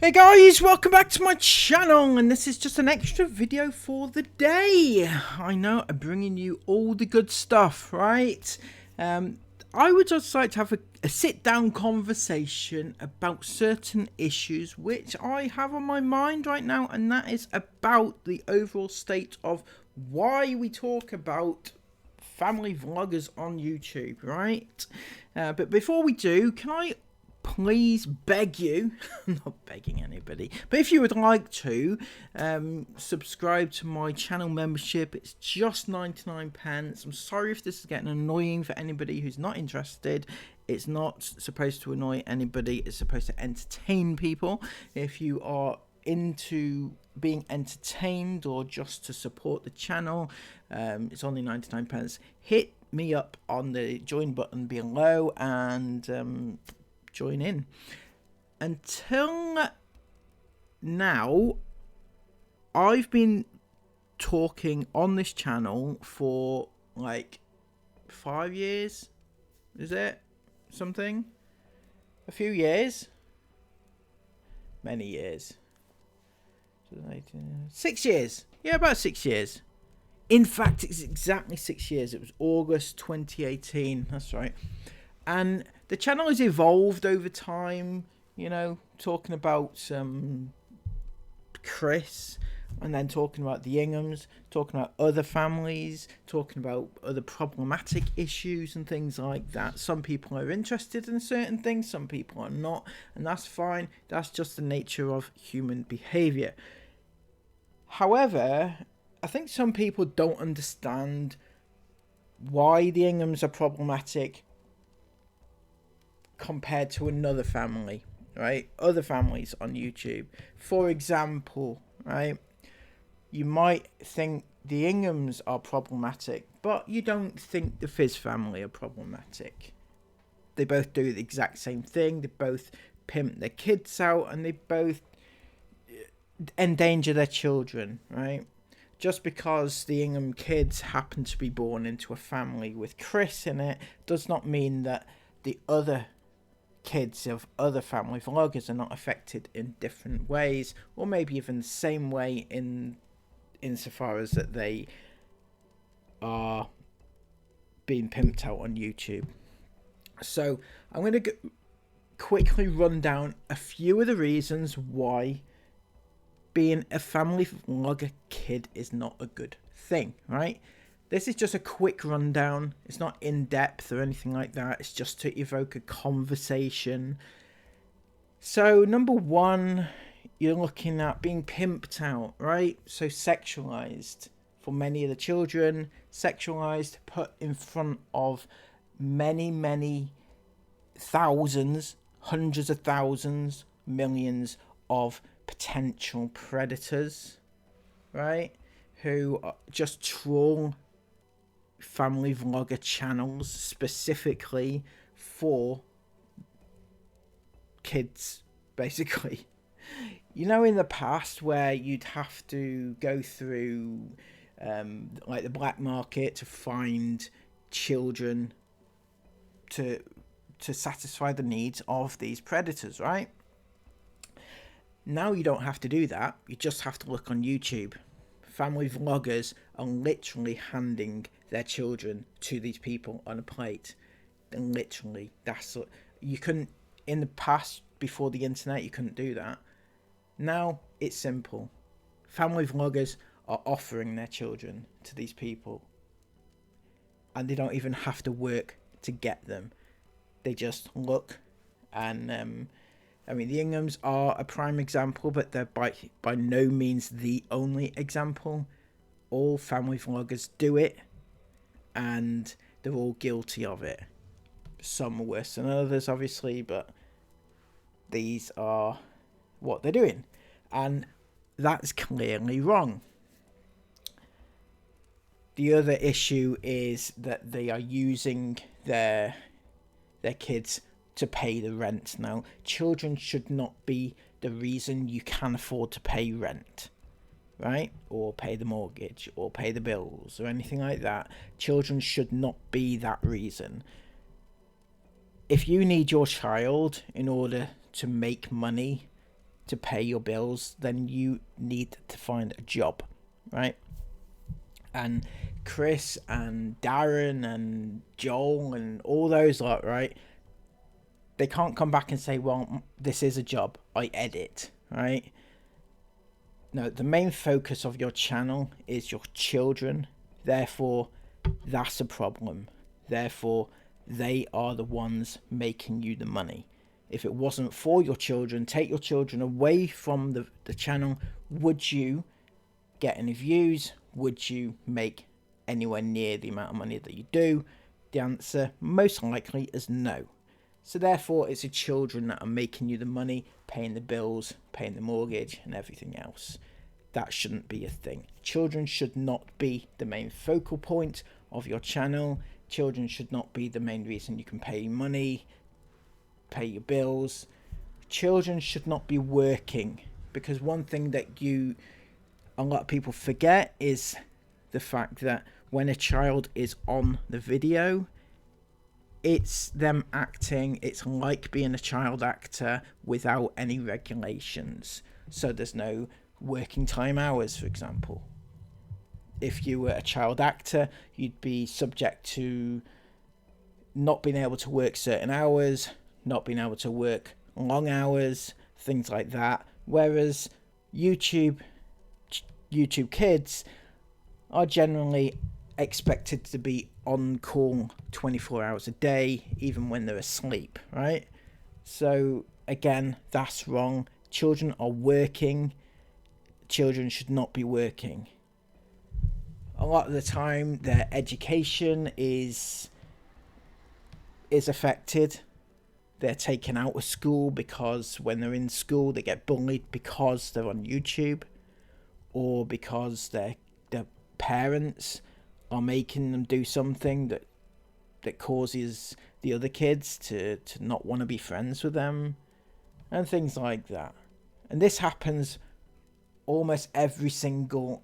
Hey guys, welcome back to my channel, and this is just an extra video for the day. I know, I'm bringing you all the good stuff, right? I would just like to have a sit-down conversation about certain issues which I have on my mind right now, and that is about the overall state of why we talk about family vloggers on YouTube, right? But before we do, can I please beg you, I'm not begging anybody, but if you would like to subscribe to my channel membership, it's just 99p. I'm sorry if this is getting annoying for anybody who's not interested. It's not supposed to annoy anybody, it's supposed to entertain people. If you are into being entertained or just to support the channel, it's only 99p. Hit me up on the join button below and join in. Until now, I've been talking on this channel for like 5 years. Is it something? A few years? Many years. 6 years. Yeah, about 6 years. In fact, it's exactly 6 years. It was August 2018. That's right. And the channel has evolved over time, you know, talking about Chris, and then talking about the Inghams, talking about other families, talking about other problematic issues and things like that. Some people are interested in certain things, some people are not, and that's fine. That's just the nature of human behaviour. However, I think some people don't understand why the Inghams are problematic compared to another family, right? Other families on YouTube. For example, right, you might think the Inghams are problematic, but you don't think the Fizz family are problematic. They both do the exact same thing. They both pimp their kids out, and they both endanger their children, right? Just because the Ingham kids happen to be born into a family with Chris in it does not mean that the other kids of other family vloggers are not affected in different ways, or maybe even the same way insofar as that they are being pimped out on YouTube. So I'm going to quickly run down a few of the reasons why being a family vlogger kid is not a good thing, right? This is just a quick rundown. It's not in depth or anything like that. It's just to evoke a conversation. So number one, you're looking at being pimped out, right? So sexualized for many of the children, sexualized, put in front of many thousands, hundreds of thousands, millions of potential predators, right? Who just troll family vlogger channels specifically for kids, basically. You know, in the past where you'd have to go through like the black market to find children to satisfy the needs of these predators, right? Now you don't have to do that. You just have to look on YouTube. Family vloggers are literally handing their children to these people on a plate. And literally, that's what you couldn't in the past. Before the internet, you couldn't do that. Now it's simple. Family vloggers are offering their children to these people, and they don't even have to work to get them. They just look, and I mean, the Inghams are a prime example, but they're by no means the only example. All family vloggers do it, and they're all guilty of it. Some are worse than others, obviously, but these are what they're doing, and that's clearly wrong. The other issue is that they are using their kids to pay the rent. Now, children should not be the reason you can afford to pay rent, right? Or pay the mortgage, or pay the bills, or anything like that. Children should not be that reason. If you need your child in order to make money to pay your bills, then you need to find a job, right? And Chris and Darren and Joel and all those lot, right? They can't come back and say, well, this is a job, I edit, right? No, the main focus of your channel is your children. Therefore, that's a problem. Therefore, they are the ones making you the money. If it wasn't for your children, take your children away from the channel, would you get any views? Would you make anywhere near the amount of money that you do? The answer most likely is no. So therefore, it's the children that are making you the money, paying the bills, paying the mortgage and everything else. That shouldn't be a thing. Children should not be the main focal point of your channel. Children should not be the main reason you can pay money, pay your bills. Children should not be working, because one thing that a lot of people forget is the fact that when a child is on the video, it's them acting. It's like being a child actor without any regulations. So there's no working time hours, for example. If you were a child actor, you'd be subject to not being able to work certain hours, not being able to work long hours, things like that. Whereas YouTube kids are generally expected to be on call 24 hours a day, even when they're asleep, right? So again, that's wrong. Children are working. Children should not be working. A lot of the time, their education is affected. They're taken out of school because when they're in school, they get bullied because they're on YouTube, or because their parents are making them do something that causes the other kids to not want to be friends with them, and things like that. And this happens almost every single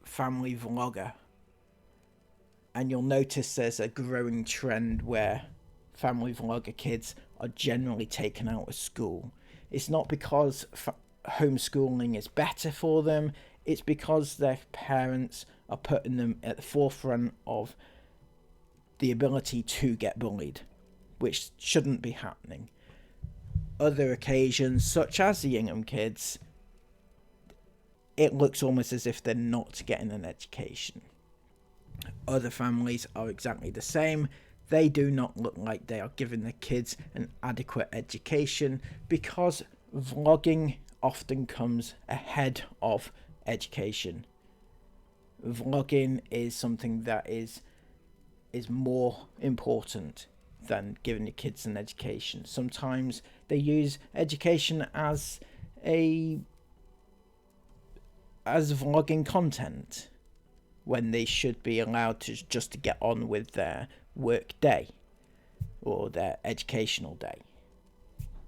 family vlogger. And you'll notice there's a growing trend where family vlogger kids are generally taken out of school. It's not because homeschooling is better for them, it's because their parents are putting them at the forefront of the ability to get bullied, which shouldn't be happening. Other occasions, such as the Ingham kids, it looks almost as if they're not getting an education. Other families are exactly the same. They do not look like they are giving their kids an adequate education, because vlogging often comes ahead of education. Vlogging is something that is more important than giving your kids an education. Sometimes they use education as vlogging content, when they should be allowed to just get on with their work day or their educational day.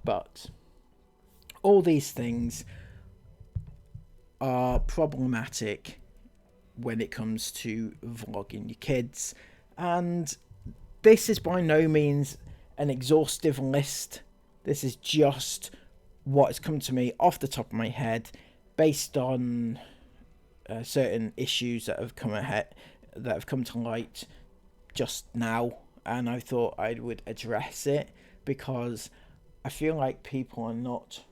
But all these things are problematic when it comes to vlogging your kids, and this is by no means an exhaustive list. This is just what has come to me off the top of my head, based on certain issues that have come to light just now, and I thought I would address it, because I feel like people are not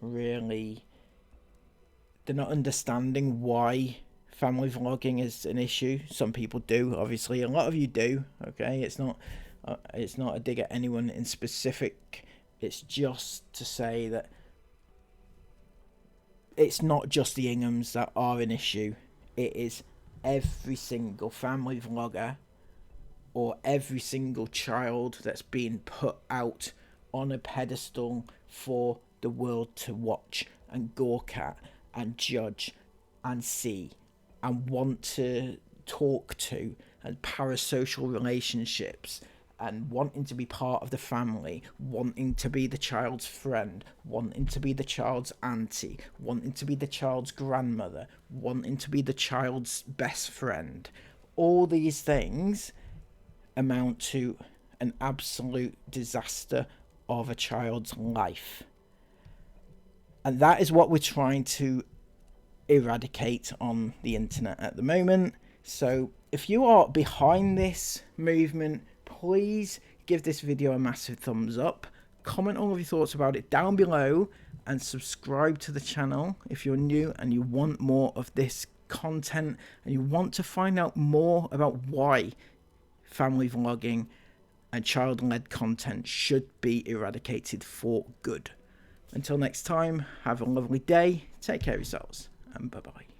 understanding why family vlogging is an issue. Some people do, obviously. A lot of you do. Okay, it's not a dig at anyone in specific. It's just to say that it's not just the Inghams that are an issue. It is every single family vlogger, or every single child that's being put out on a pedestal for the world to watch and gawk at and judge and see and want to talk to, and parasocial relationships, and wanting to be part of the family, wanting to be the child's friend, wanting to be the child's auntie, wanting to be the child's grandmother, wanting to be the child's best friend. All these things amount to an absolute disaster of a child's life. And that is what we're trying to eradicate on the internet at the moment. So if you are behind this movement, please give this video a massive thumbs up. Comment all of your thoughts about it down below, and subscribe to the channel if you're new and you want more of this content and you want to find out more about why family vlogging and child-led content should be eradicated for good. Until next time, have a lovely day, take care of yourselves, and bye-bye.